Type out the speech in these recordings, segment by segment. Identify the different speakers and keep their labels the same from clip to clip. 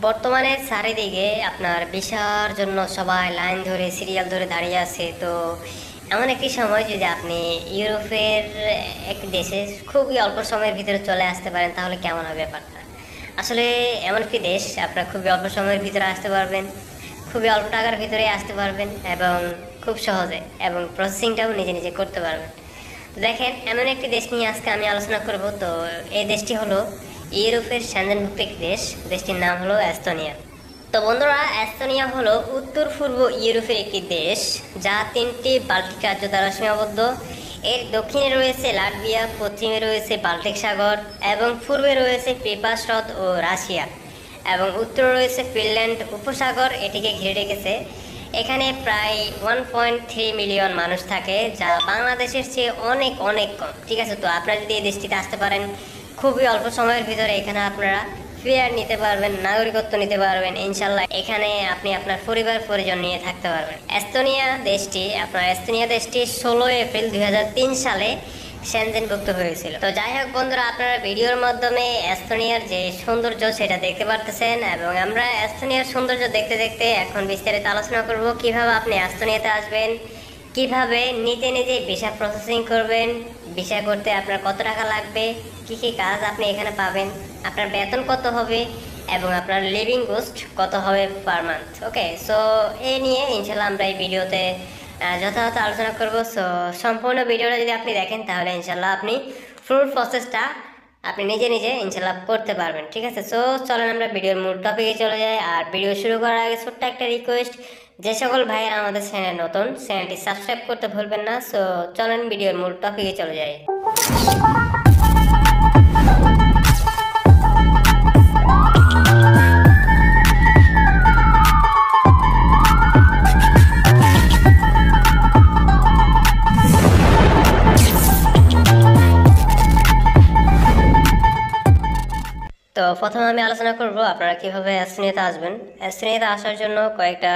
Speaker 1: বর্তমানে চারিদিকে আপনার ভিসার জন্য সবাই লাইন ধরে সিরিয়াল ধরে দাঁড়িয়ে আছে। তো এমন একটি সময় যদি আপনি ইউরোপের একটি দেশে খুবই অল্প সময়ের ভিতরে চলে আসতে পারেন তাহলে কেমন হবে ব্যাপারটা। আসলে এমন একটি দেশ আপনার খুবই অল্প সময়ের ভিতরে আসতে পারবেন, খুবই অল্প টাকার ভিতরে আসতে পারবেন এবং খুব সহজে, এবং প্রসেসিংটাও নিজে নিজে করতে পারবেন। তো দেখেন, এমন একটি দেশ নিয়ে আজকে আমি আলোচনা করব। তো এই দেশটি হলো ইউরোপের সেনজেনভুক্ত একটি দেশ। দেশটির নাম হলো এস্তোনিয়া। তো বন্ধুরা, এস্তোনিয়া হলো উত্তর পূর্ব ইউরোপের একটি দেশ যা 3টি বাল্টিক রাজ্য দ্বারা সীমাবদ্ধ। এর দক্ষিণে রয়েছে লাটভিয়া, পশ্চিমে রয়েছে বাল্টিক সাগর এবং পূর্বে রয়েছে পেপাস হ্রদ ও রাশিয়া, এবং উত্তরে রয়েছে ফিনল্যান্ড উপসাগর এটিকে ঘিরে রেখেছে। এখানে প্রায় 1.3 মিলিয়ন মানুষ থাকে, যা বাংলাদেশের চেয়ে অনেক অনেক কম। ঠিক আছে, তো আপনারা যদি এই দেশটিতে আসতে পারেন খুবই অল্প সময়ের ভিতরে এখানে আপনারা ফেয়ার নিতে পারবেন, নাগরিকত্ব নিতে পারবেন ইনশাল্লাহ। এখানে আপনি আপনার পরিবার পরিজন নিয়ে থাকতে পারবেন। এস্তোনিয়া দেশটি 16 এপ্রিল 2003 সালে সেনজেনভুক্ত হয়েছিল। তো যাই হোক বন্ধুরা, আপনারা ভিডিওর মাধ্যমে এস্তোনিয়ার যে সৌন্দর্য সেটা দেখতে পারতেছেন, এবং আমরা এস্তোনিয়ার সৌন্দর্য দেখতে দেখতে এখন বিস্তারিত আলোচনা করব কিভাবে আপনি এস্তোনিয়াতে আসবেন, কিভাবে নিজে নিজে ভিসা প্রসেসিং করবেন, ভিসা করতে আপনার কত টাকা লাগবে, কি কি কাজ আপনি এখানে পাবেন, আপনার বেতন কত হবে এবং আপনার লিভিং কস্ট কত হবে পার মান্থ। ওকে, সো এই নিয়ে ইনশাল্লাহ আমরা এই ভিডিওতে যথাযথ আলোচনা করব। সো সম্পূর্ণ ভিডিওটা যদি আপনি দেখেন তাহলে ইনশাল্লাহ আপনি ফুল প্রসেসটা আপনি নিজে নিজে ইনশাল্লাহ করতে পারবেন। ঠিক আছে, সো চলেন আমরা ভিডিওর মূল টপিকে চলে যাই। আর ভিডিও শুরু করার আগে ছোট্ট একটা রিকোয়েস্ট, যে সকল ভাইয়েরা আমাদের চ্যানেল নতুন, চ্যানেলটি সাবস্ক্রাইব করতে ভুলবেন না। সো চলেন ভিডিওর মূল টপিকে চলে যাই। তো প্রথমে আমি আলোচনা করব আপনারা কিভাবে এস্তোনিয়াতে আসবেন। এস্তোনিয়াতে আসার জন্য কয়েকটা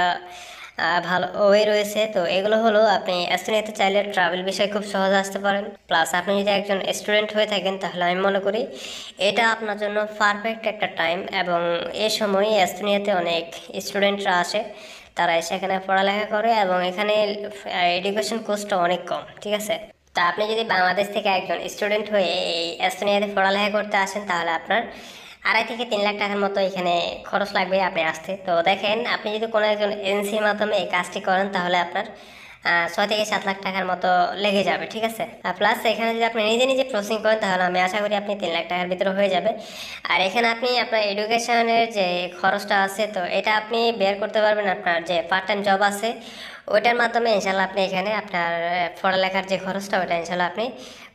Speaker 1: ভালো ওয়ে রয়েছে। তো এগুলো হলো, আপনি এস্তোনিয়াতে চাইলে ট্রাভেল বিষয়ে খুব সহজে আসতে পারেন। প্লাস আপনি যদি একজন স্টুডেন্ট হয়ে থাকেন তাহলে আমি মনে করি এটা আপনার জন্য পারফেক্ট একটা টাইম, এবং এই সময় এস্তোনিয়াতে অনেক স্টুডেন্টরা আসে, তারা এসে এখানে পড়ালেখা করে এবং এখানে এডুকেশন কোস্টটা অনেক কম। ঠিক আছে, তা আপনি যদি বাংলাদেশ থেকে একজন স্টুডেন্ট হয়ে এই এস্তোনিয়াতে পড়ালেখা করতে আসেন তাহলে আপনার 2.5 থেকে 3 লাখ টাকার মতো এখানে খরচ লাগবে আপনি আসতে। তো দেখেন, আপনি যদি কোনো একজন এজেন্সির মাধ্যমে এই কাজটি করেন তাহলে আপনার 6 থেকে 7 লাখ টাকার মতো লেগে যাবে। ঠিক আছে, প্লাস এখানে যদি আপনি নিজে নিজে প্রসেসিং করেন তাহলে আমি আশা করি আপনি 3 লাখ টাকার ভিতরে হয়ে যাবে। আর এখানে আপনি আপনার এডুকেশনের যে খরচটা আছে তো এটা আপনি বের করতে পারবেন আপনার যে পার্ট টাইম জব আছে ওইটার মাধ্যমে। ইনশাল্লাহ আপনি এখানে আপনার পড়ালেখার যে খরচটা ওটা ইনশাল্লাহ আপনি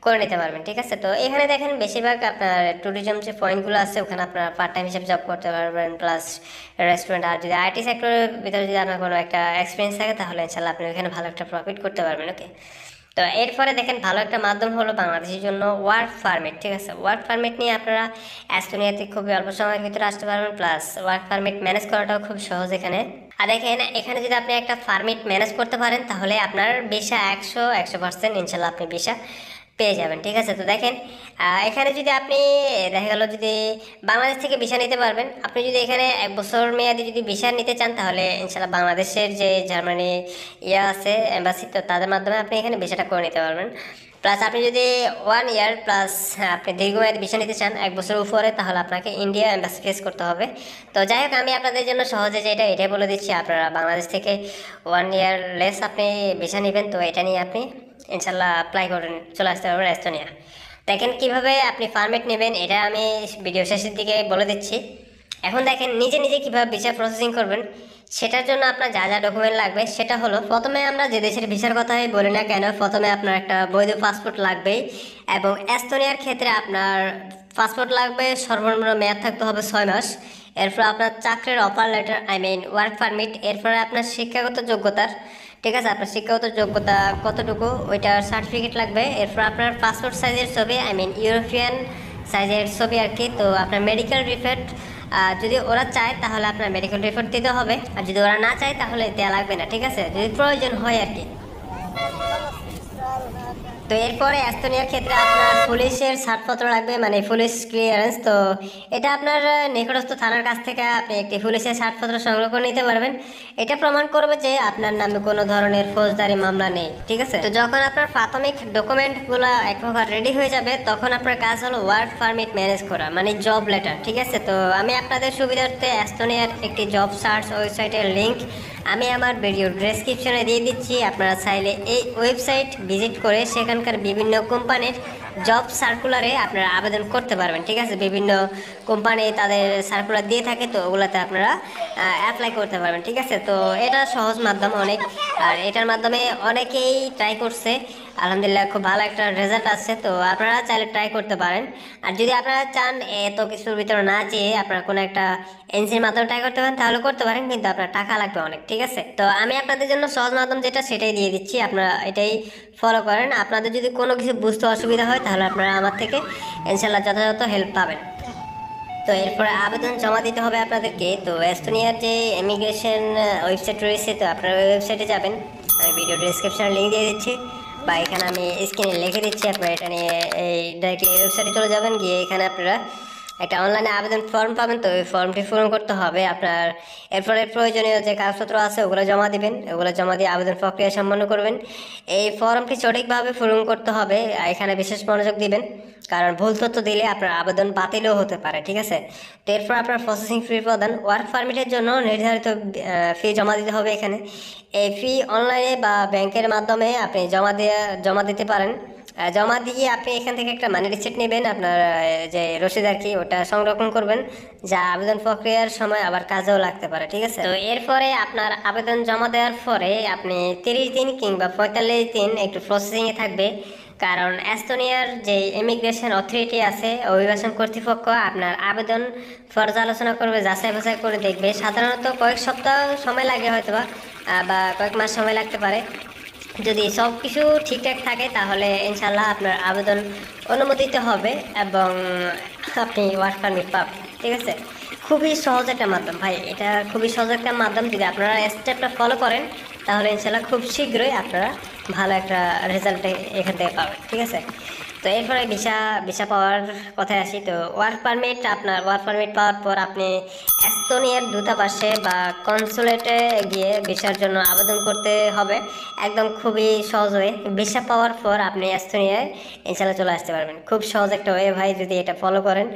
Speaker 1: করে নিতে পারবেন। ঠিক আছে, তো এখানে দেখেন বেশিরভাগ আপনার ট্যুরিজম যে পয়েন্টগুলো আছে ওখানে আপনার পার্ট টাইম হিসেবে জব করতে পারবেন, প্লাস রেস্টুরেন্ট। আর যদি আইটি সেক্টরের ভিতরে যদি আপনার কোনো একটা এক্সপিরিয়েন্স থাকে তাহলে ইনশাল্লাহ আপনি ওখানে ভালো একটা প্রফিট করতে পারবেন। ওকে, তো এরপরে দেখেন ভালো একটা মাধ্যম হলো বাংলাদেশের জন্য ওয়ার্ক পারমিট। ঠিক আছে, ওয়ার্ক পারমিট নিয়ে আপনারা এস্তোনিয়াতে খুবই অল্প সময়ের ভিতরে আসতে পারবেন, প্লাস ওয়ার্ক পারমিট ম্যানেজ করাটাও খুব সহজ এখানে। আর দেখেন, এখানে যদি আপনি একটা পারমিট ম্যানেজ করতে পারেন তাহলে আপনার ভিসা 100% ইনশাল্লাহ আপনি ভিসা পেয়ে যাবেন। ঠিক আছে, তো দেখেন এখানে যদি আপনি দেখা গেল যদি বাংলাদেশ থেকে ভিসা নিতে পারবেন, আপনি যদি এখানে 1 বছর মেয়াদি যদি ভিসা নিতে চান তাহলে ইনশাল্লাহ বাংলাদেশের যে জার্মানি আছে এম্বাসি, তো তাদের মাধ্যমে আপনি এখানে ভিসাটা করে নিতে পারবেন। প্লাস আপনি যদি 1 ইয়ার প্লাস আপনি দীর্ঘমেয়াদী ভিসা নিতে চান 1 বছরের উপরে তাহলে আপনাকে ইন্ডিয়া এম্বাসি ফেস করতে হবে। তো যাই হোক, আমি আপনাদের জন্য সহজে যেটা এটাই বলে দিচ্ছি, আপনারা বাংলাদেশ থেকে 1 ইয়ার লেস আপনি ভিসা নেবেন, তো এটা নিয়ে আপনি ইনশাল্লাহ অ্যাপ্লাই করেন চলে আসতে পারবেন এস্তোনিয়া। দেখেন কিভাবে আপনি পারমিট নেবেন এটা আমি ভিডিও শেষের দিকে বলে দিচ্ছি। এখন দেখেন নিজে নিজে কীভাবে ভিসা প্রসেসিং করবেন, সেটার জন্য আপনার যা যা ডকুমেন্ট লাগবে সেটা হলো, প্রথমে আমরা যে দেশের ভিসার কথাই বলি না কেন, প্রথমে আপনার একটা বৈধ পাসপোর্ট লাগবেই, এবং এস্তোনিয়ার ক্ষেত্রে আপনার পাসপোর্ট লাগবে সর্বনিম্ন মেয়াদ থাকতে হবে 6 মাস। এরপর আপনার চাকরির অফার লেটার, ওয়ার্ক পারমিট, এরপরে আপনার শিক্ষাগত যোগ্যতার, ঠিক আছে, আপনার শিক্ষাগত যোগ্যতা কতটুকু ওইটার সার্টিফিকেট লাগবে। এরপর আপনার পাসপোর্ট সাইজের ছবি, ইউরোপিয়ান সাইজের ছবি আর কি। তো আপনার মেডিকেল রিপোর্ট যদি ওরা চায় তাহলে আপনার মেডিকেল রিপোর্ট দিতে হবে, আর যদি ওরা না চায় তাহলে দেওয়া লাগবে না। ঠিক আছে, যদি প্রয়োজন হয় আর কি। তো এরপরে এস্তোনিয়ার ক্ষেত্রে আপনার পুলিশের ছাড়পত্র লাগবে, মানে পুলিশ ক্লিয়ারেন্স। তো এটা আপনার নিকটস্থ থানার কাছ থেকে আপনি একটি পুলিশের ছাড়পত্র সংগ্রহ করে নিতে পারবেন। এটা প্রমাণ করবে যে আপনার নামে কোনো ধরনের ফৌজদারি মামলা নেই, ঠিক আছে। তো যখন আপনার প্রাথমিক ডকুমেন্টগুলো এক প্রকার রেডি হয়ে যাবে, তখন আপনার কাজ হলো ওয়ার্ক পারমিট ম্যানেজ করা, মানে জব লেটার, ঠিক আছে। তো আমি আপনাদের সুবিধার্থে এস্তোনিয়ার একটি জব সার্চ ওয়েবসাইটের লিঙ্ক আমি আমার ভিডিও ডেসক্রিপশনে দিয়ে দিচ্ছি। আপনারা চাইলে এই ওয়েবসাইট ভিজিট করে সেখানকার বিভিন্ন কোম্পানির জব সার্কুলারে আপনারা আবেদন করতে পারবেন, ঠিক আছে। বিভিন্ন কোম্পানি তাদের সার্কুলার দিয়ে থাকে, তো ওগুলোতে আপনারা অ্যাপ্লাই করতে পারবেন, ঠিক আছে। তো এটা সহজ মাধ্যম অনেক, আর এটার মাধ্যমে অনেকেই ট্রাই করছে, আলহামদুলিল্লাহ খুব ভালো একটা রেজাল্ট আসছে। তো আপনারা চাইলে ট্রাই করতে পারেন। আর যদি আপনারা চান এত কিছুর ভিতরে না যেয়ে আপনারা কোনো একটা এনজির মাধ্যমে ট্রাই করতে পারেন, তাহলে করতে পারেন, কিন্তু আপনার টাকা লাগবে অনেক, ঠিক আছে। তো আমি আপনাদের জন্য সহজ মাধ্যম যেটা সেটাই দিয়ে দিচ্ছি, আপনারা এটাই ফলো করেন। আপনাদের যদি কোনো কিছু বুঝতে অসুবিধা হয় তাহলে আপনারা আমার থেকে ইনশাল্লাহ যথাযথ হেল্প পাবেন। তো এরপরে আবেদন জমা দিতে হবে আপনাদেরকে। তো এস্তোনিয়ার যে ইমিগ্রেশন ওয়েবসাইট রয়েছে, তো আপনারা ওই ওয়েবসাইটে যাবেন। আমি ভিডিও ডিসক্রিপশনে লিঙ্ক দিয়ে দিচ্ছি, বা এখানে আমি স্ক্রিনে লিখে দিচ্ছি। আপনারা এটা নিয়ে এই ডাইরেক্টলি ওয়েবসাইটে চলে যাবেন, গিয়ে এখানে আপনারা একটা অনলাইনে আবেদন ফর্ম পাবেন। তো ওই ফর্মটি পূরণ করতে হবে আপনার। এরপরে প্রয়োজনীয় যে কাগজপত্র আছে ওগুলো জমা দিবেন, ওগুলো জমা দিয়ে আবেদন প্রক্রিয়া সম্পন্ন করবেন। এই ফর্মটি সঠিকভাবে পূরণ করতে হবে, এখানে বিশেষ মনোযোগ দিবেন, কারণ ভুল তথ্য দিলে আপনার আবেদন বাতিলও হতে পারে, ঠিক আছে। তো এরপর আপনার প্রসেসিং ফি প্রদান, ওয়ার্ক পারমিটের জন্য নির্ধারিত ফি জমা দিতে হবে এখানে। এই ফি অনলাইনে বা ব্যাংকের মাধ্যমে আপনি জমা দিতে পারেন। জমা দিয়ে আপনি এখান থেকে একটা মানি রিসিপ্ট নেবেন, আপনার যে রসিদ আর কি, ওটা সংরক্ষণ করবেন, যা আবেদন প্রক্রিয়ার সময় আবার কাজেও লাগতে পারে, ঠিক আছে। তো এরপরে আপনার আবেদন জমা দেওয়ার পরে আপনি 30 দিন কিংবা 45 দিন একটু প্রসেসিংয়ে থাকবে, কারণ এস্তোনিয়ার যে ইমিগ্রেশন অথরিটি আছে, অভিবাসন কর্তৃপক্ষ আপনার আবেদন পর্যালোচনা করবে, যাচাই বাছাই করে দেখবে। সাধারণত কয়েক সপ্তাহ সময় লাগে হয়তোবা, বা কয়েক মাস সময় লাগতে পারে। যদি সব কিছু ঠিকঠাক থাকে তাহলে ইনশাল্লাহ আপনার আবেদন অনুমোদিত হবে এবং আপনি ওয়ার্ক পারমিট পাবেন, ঠিক আছে। খুবই সহজ একটা মাধ্যম ভাই, এটা খুবই সহজ একটা মাধ্যম। যদি আপনারা স্টেপটা ফলো করেন তাহলে ইনশাল্লাহ খুব শীঘ্রই আপনারা ভালো একটা রেজাল্ট এখান থেকে পাবেন, ঠিক আছে। তো এরপরে ভিসা পাওয়ার কথায় আসি। তো ওয়ার্ক পারমিট পাওয়ার পর আপনি এস্তোনিয়ার দূতাবাসে বা কনসুলেটে গিয়ে ভিসার জন্য আবেদন করতে হবে, একদম খুবই সহজ ওয়ে। ভিসা পাওয়ার পর আপনি এস্তোনিয়ায় ইনশাল্লাহ চলে আসতে পারবেন। খুব সহজ একটা ওয়ে ভাই, যদি এটা ফলো করেন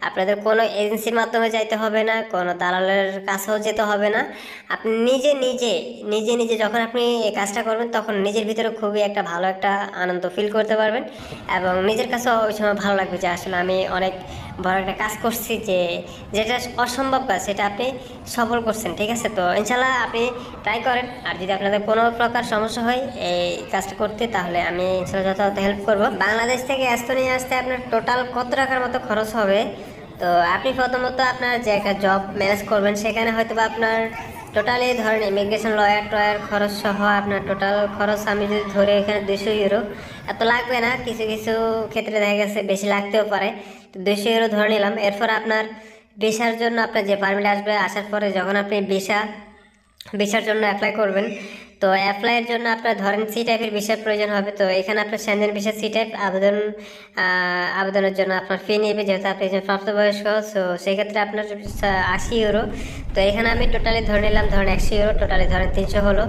Speaker 1: আপনাদের কোনো এজেন্সির মাধ্যমে যাইতে হবে না, কোনো দালালের কাছেও যেতে হবে না। আপনি নিজে যখন আপনি এই কাজটা করবেন তখন নিজের ভিতরে খুবই একটা ভালো একটা আনন্দ ফিল করতে পারবেন, এবং নিজের কাছেও ওই সময় ভালো লাগবে যে আসলে আমি অনেক বড় একটা কাজ করছি, যেটা অসম্ভব কাজ সেটা আপনি সফল করছেন, ঠিক আছে। তো ইনশাল্লাহ আপনি ট্রাই করেন। আর যদি আপনাদের কোনো প্রকার সমস্যা হয় এই কাজটা করতে, তাহলে আমি ইনশাল্লাহ যথাযথ হেল্প করবো। বাংলাদেশ থেকে এস্তোনিয়া আসতে আপনার টোটাল কত টাকার মতো খরচ হবে? তো আপনি প্রথমত আপনার যে একটা জব ম্যানেজ করবেন সেখানে হয়তো বা আপনার টোটালি ধরেন ইমিগ্রেশন লয়ার খরচ সহ আপনার টোটাল খরচ আমি যদি ধরে এখানে 200 ইউরো, এত লাগবে না, কিছু কিছু ক্ষেত্রে দেখা গেছে বেশি লাগতেও পারে। তো 200 ইউরো ধরে নিলাম। এরপর আপনার ভিসার জন্য আপনার যে পারমিট আসবে, আসার পরে যখন আপনি ভিসার জন্য অ্যাপ্লাই করবেন, তো অ্যাপ্লাইয়ের জন্য আপনার ধরেন সি টাইপের ভিসার প্রয়োজন হবে। তো এখানে আপনার সেনজেন ভিসা সি টাইপ আবেদনের জন্য আপনার ফি নেবে, যেহেতু আপনি একজন প্রাপ্তবয়স্ক। তো সেক্ষেত্রে আপনার 80 ইউরো। তো এখানে আমি টোটালি ধরে নিলাম ধরেন 100 ইউরো, টোটালি ধরেন 300 হলো।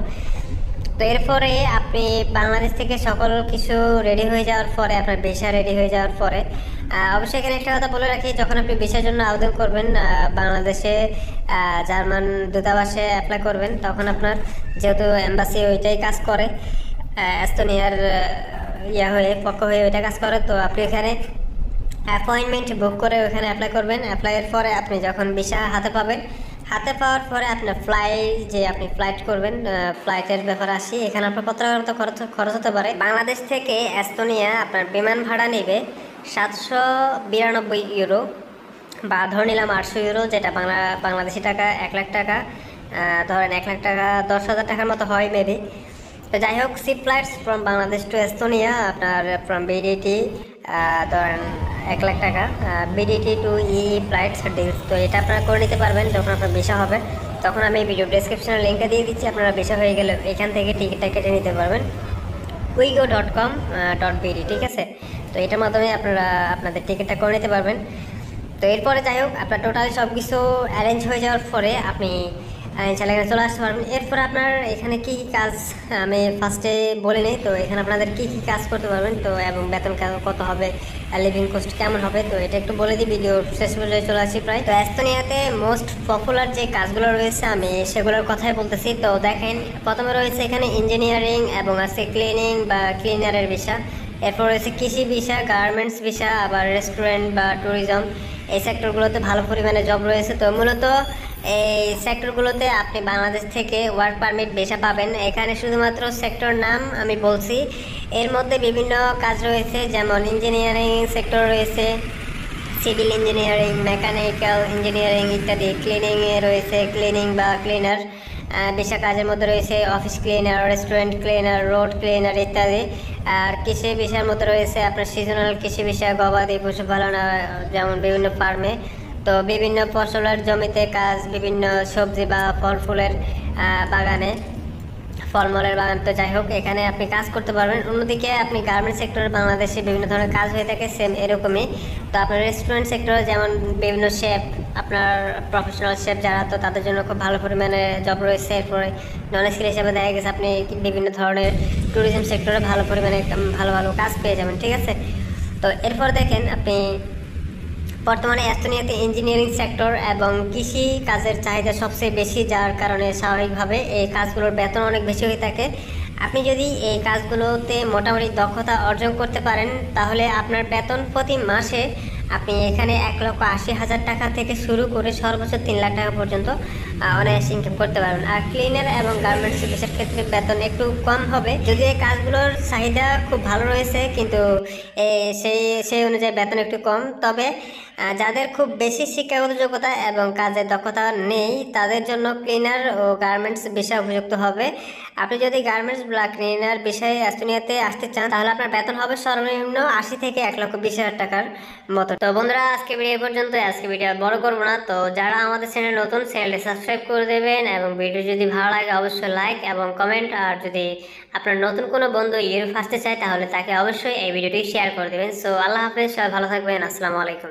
Speaker 1: তো এরপরে আপনি বাংলাদেশ থেকে সকল কিছু রেডি হয়ে যাওয়ার পরে, আপনার ভিসা রেডি হয়ে যাওয়ার পরে, অবশ্যই এখানে একটা কথা বলে রাখি, যখন আপনি ভিসার জন্য আবেদন করবেন বাংলাদেশে জার্মান দূতাবাসে অ্যাপ্লাই করবেন, তখন আপনার যেহেতু এম্বাসি ওইটাই কাজ করে, এস্তোনিয়ার পক্ষ হয়ে ওইটা কাজ করে, তো আপনি এখানে অ্যাপয়েন্টমেন্ট বুক করে ওখানে অ্যাপ্লাই করবেন। অ্যাপ্লাইয়ের পরে আপনি যখন ভিসা হাতে পাবেন, হাতে পাওয়ার পরে আপনার আপনি ফ্লাইট করবেন, ফ্লাইটের ব্যাপারে আসি। এখানে আপনার কত টাকার মতো খরচ হতে পারে। বাংলাদেশ থেকে এস্তোনিয়া আপনার বিমান ভাড়া নেবে 792 ইউরো, বা ধরে নিলাম 800 ইউরো, যেটা বাংলাদেশি টাকা 1 লাখ টাকা, ধরেন 1 লাখ টাকা 10,000 টাকার মতো হয় মেবি। তো যাই হোক, see flights from Bangladesh to Estonia আপনার ফ্রম বিডিটি ধরেন 1 লাখ টাকা, বিডিটি টু ফ্লাইটস ডিলস। তো এটা আপনারা করে নিতে পারবেন যখন আপনার ভিসা হবে। তখন আমি ভিডিও ডেসক্রিপশনে লিঙ্কটা দিয়ে দিচ্ছি, আপনারা ভিসা হয়ে গেলে এখান থেকে টিকিটটা কেটে নিতে পারবেন। wigo.com.bd, ঠিক আছে। তো এটার মাধ্যমে আপনারা আপনাদের টিকিটটা করে নিতে পারবেন। তো এরপরে যাই হোক, আপনার টোটালি সব কিছু অ্যারেঞ্জ হয়ে যাওয়ার পরে আপনি ইনশাল্লাহ এখানে চলে আসতে পারবেন। এরপর আপনার এখানে কী কী কাজ আমি ফার্স্টে বলে নিই। তো এখানে আপনাদের কী কী কাজ করতে পারবেন, তো এবং বেতন কত হবে, লিভিং কস্ট কেমন হবে, তো এটা একটু বলে দিই। ভিডিও শেষ পর্যায়ে চলে আসি প্রায়। তো এস্তোনিয়াতে মোস্ট পপুলার যে কাজগুলো রয়েছে আমি সেগুলোর কথাই বলতেছি। তো দেখেন, প্রথমে রয়েছে এখানে ইঞ্জিনিয়ারিং এবং আছে ক্লিনিং বা ক্লিনারের বিষয়। এরপর রয়েছে কৃষি ভিসা, গার্মেন্টস ভিসা, আবার রেস্টুরেন্ট বা ট্যুরিজম, এই সেক্টরগুলোতে ভালো পরিমাণে জব রয়েছে। তো মূলত এই সেক্টরগুলোতে আপনি বাংলাদেশ থেকে ওয়ার্ক পারমিট ভিসা পাবেন। এখানে শুধুমাত্র সেক্টর নাম আমি বলছি, এর মধ্যে বিভিন্ন কাজ রয়েছে, যেমন ইঞ্জিনিয়ারিং সেক্টর রয়েছে, সিভিল ইঞ্জিনিয়ারিং, মেকানিক্যাল ইঞ্জিনিয়ারিং ইত্যাদি। ক্লিনিংয়ে রয়েছে ক্লিনিং বা ক্লিনার বিষয় কাজের মধ্যে রয়েছে office cleaner, restaurant cleaner, road cleaner ইত্যাদি। আর কৃষি বিষয়ের মধ্যে রয়েছে আপনার সিজনাল কৃষি বিষয়, গবাদি পশুপালন, যেমন বিভিন্ন ফার্মে। তো বিভিন্ন ফসলের জমিতে কাজ, বিভিন্ন সবজি বা ফল ফুলের বাগানে, ফলমূলের বাগান। তো যাই হোক, এখানে আপনি কাজ করতে পারবেন। অন্যদিকে আপনি গার্মেন্টস সেক্টরে বাংলাদেশে বিভিন্ন ধরনের কাজ হয়ে থাকে, সেম এরকমই। তো আপনার রেস্টুরেন্ট সেক্টরে যেমন বিভিন্ন শেফ, আপনার প্রফেশনাল শেফ যারা, তো তাদের জন্য খুব ভালো পরিমাণে জব রয়েছে। এরপরে নন স্কিল হিসাবে দেখা গেছে আপনি বিভিন্ন ধরনের ট্যুরিজম সেক্টরে ভালো পরিমাণে ভালো ভালো কাজ পেয়ে যাবেন, ঠিক আছে। তো এরপর দেখেন, আপনি বর্তমানে এস্তোনিয়াতে ইঞ্জিনিয়ারিং সেক্টর এবং কৃষি কাজের চাহিদা সবচেয়ে বেশি, যার কারণে স্বাভাবিকভাবে এই কাজগুলোর বেতন অনেক বেশি হয়ে থাকে। আপনি যদি এই কাজগুলোতে মোটামুটি দক্ষতা অর্জন করতে পারেন, তাহলে আপনার বেতন প্রতি মাসে আপনি এখানে 1,80,000 টাকা থেকে শুরু করে সর্বোচ্চ 3 লাখ টাকা পর্যন্ত অনায়াসে ইনকাম করতে পারবেন। আর ক্লিনার এবং গার্মেন্টস পেশার ক্ষেত্রে বেতন একটু কম হবে, যদিও এই কাজগুলোর চাহিদা খুব ভালো রয়েছে, কিন্তু সেই অনুযায়ী বেতন একটু কম। তবে যাদের খুব বেশি শিক্ষাগত যোগ্যতা এবং কাজের দক্ষতা নেই, তাদের জন্য ক্লিনার ও গার্মেন্টস বিষয় উপযুক্ত হবে। আপনি যদি গার্মেন্টস বা ক্লিনার বিষয়ে এস্তোনিয়াতে আসতে চান, তাহলে আপনার বেতন হবে সর্বনিম্ন 80 থেকে 1,20,000 টাকার মতো। তো বন্ধুরা, আজকে ভিডিও পর্যন্ত। আজকে ভিডিও বড় করবো না। তো যারা আমাদের চ্যানেল নতুন, চ্যানেলটি সাবস্ক্রাইব করে দেবেন, এবং ভিডিও যদি ভালো লাগে অবশ্যই লাইক এবং কমেন্ট। আর যদি আপনার নতুন কোনো বন্ধু ইউরোপ আসতে চায়, তাহলে তাকে অবশ্যই এই ভিডিওটি শেয়ার করে দেবেন। সো আল্লাহ হাফেজ, সবাই ভালো থাকবেন। আসসালামু আলাইকুম।